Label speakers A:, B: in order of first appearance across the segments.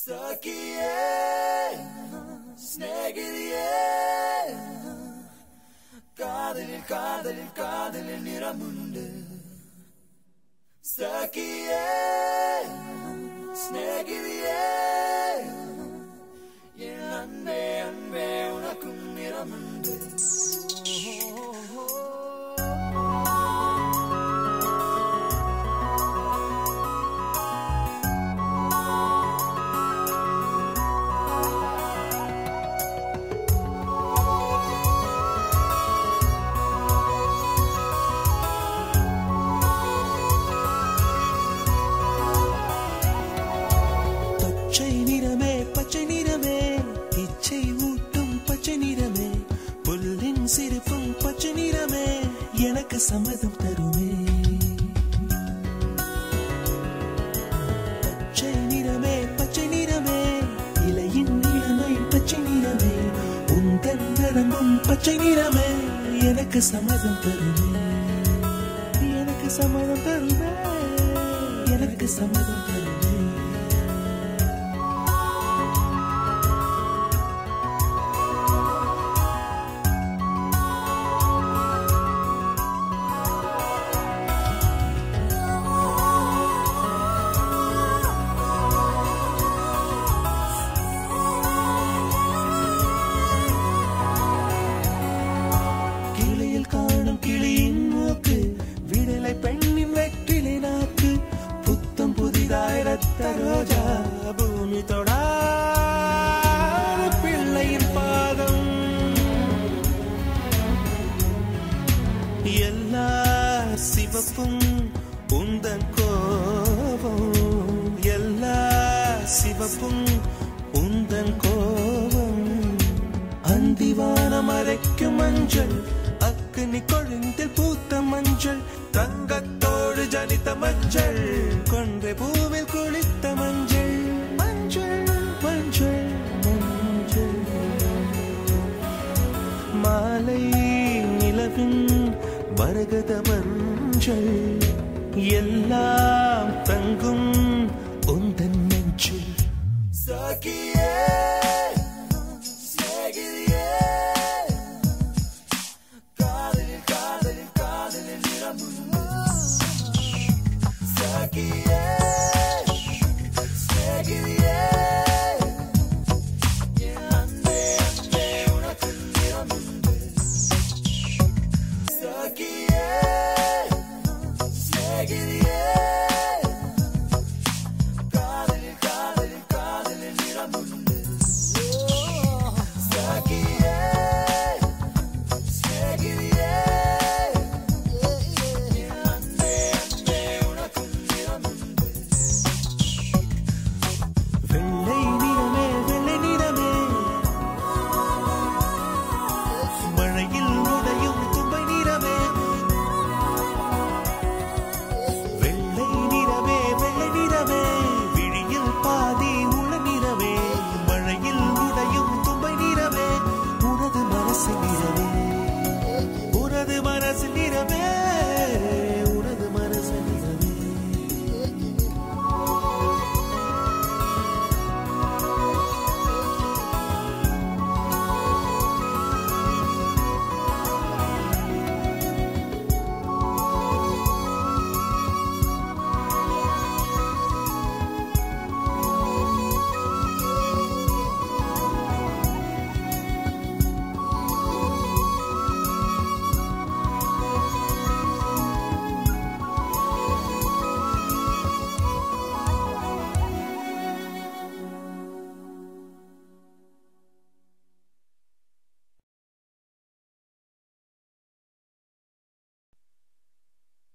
A: സഖിയേ സ്നേഹിതയേ കാതലിൽ കാതലിൽ കാതലിൽ നിറമുണ്ട് സഖിയേ സ്നേഹിതയേ N അൻപേ അൻപേ ഉനക്കും നിറമുണ്ട്
B: சம்மதம் தருமே பச்சை நிறமே இலையின் நிறமை பச்சை நிறமே உந்தன் நரம்பும் பச்சை நிறமே எனக்கு சம்மதம் தருமே எனக்கு சம்மதம் தருமே எனக்கு சம்மதம் தருமே ரோஜா பூமி தொடாத பிள்ளையின் பாதம் எல்லா சிவப்பும் உந்தன் கோபம் எல்லா சிவப்பும் உந்தன் கோபம் அந்திவானம் மறைக்கும் மஞ்சள் அக்னி கொழுந்தில் பூத்த மஞ்சள் தங்கத்தோடு ஜனித்த மஞ்சள் கொன்றை பூவில் குளித்த மஞ்சள் மஞ்சள் மஞ்சள் மஞ்சள் மாலை நிலவின் மரகத மஞ்சள் எல்லாம் தங்கும் உந்தன் நெஞ்சில்
A: சகியே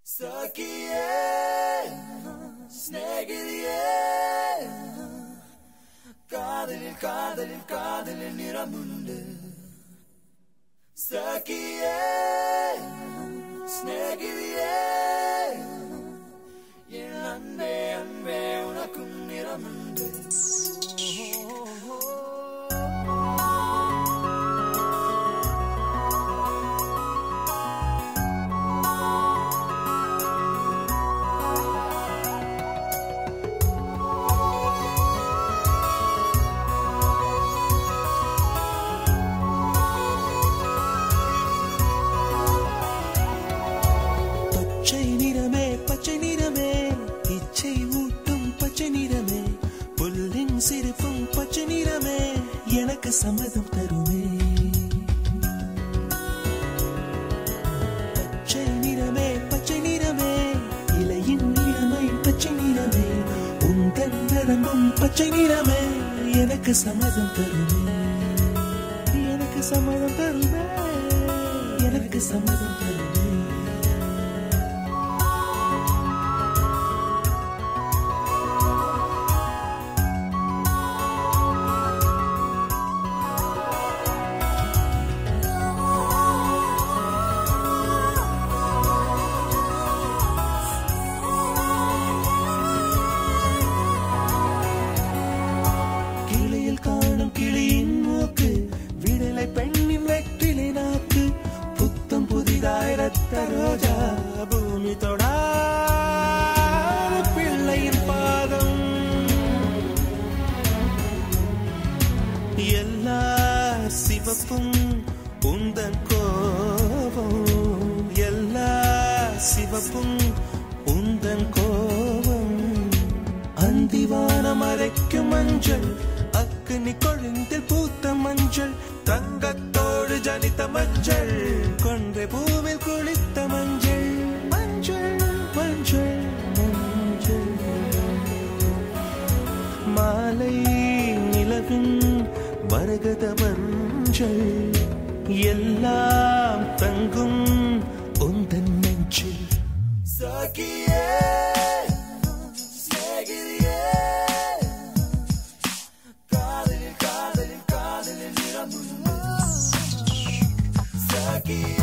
A: സഖിയേ സ്നേഹിതയേ കാതലിൽ കാതലിൽ കാതലിൽ നിറമുണ്ട് സഖിയേ സ്നേഹിതയേ എൻ അൻപേ അൻപേ ഉനക്കും നിറമുണ്ട്
B: எனக்கு சம்மதம் தருமே. பச்சை நிறமே பச்சை நிறமே இலையின் நிறமை பச்சை நிறமே உந்தன் நரம்பும் பச்சை நிறமே எனக்கு சம்மதம் தருமே. எனக்கு சம்மதம் தருமே. எனக்கு சம்மதம் தருமே. காணும் கிளியின் மூக்கு விடலை பெண்ணின் வெற்றிலை நாக்கு புத்தம் புதிதாய் ரத்த ரோஜா பூமி தொடா பிள்ளையின் பாதம் எல்லா சிவப்பும் உந்தன் கோபம் எல்லா சிவப்பும் உந்தன் கோபம் அந்திவானம் அரைக்கும் மஞ்சள் அக்னி கொழுந்தில் பூத்த மஞ்சள் தங்கத்தோடு ஜனித்த மஞ்சள் கொன்றை பூவில் குளித்த மஞ்சள் மஞ்சள் மஞ்சள் மஞ்சள் மாலை நிலவின் மரகத மஞ்சள் எல்லாம் தங்கும் உந்தன் நெஞ்சில். சகியே Saki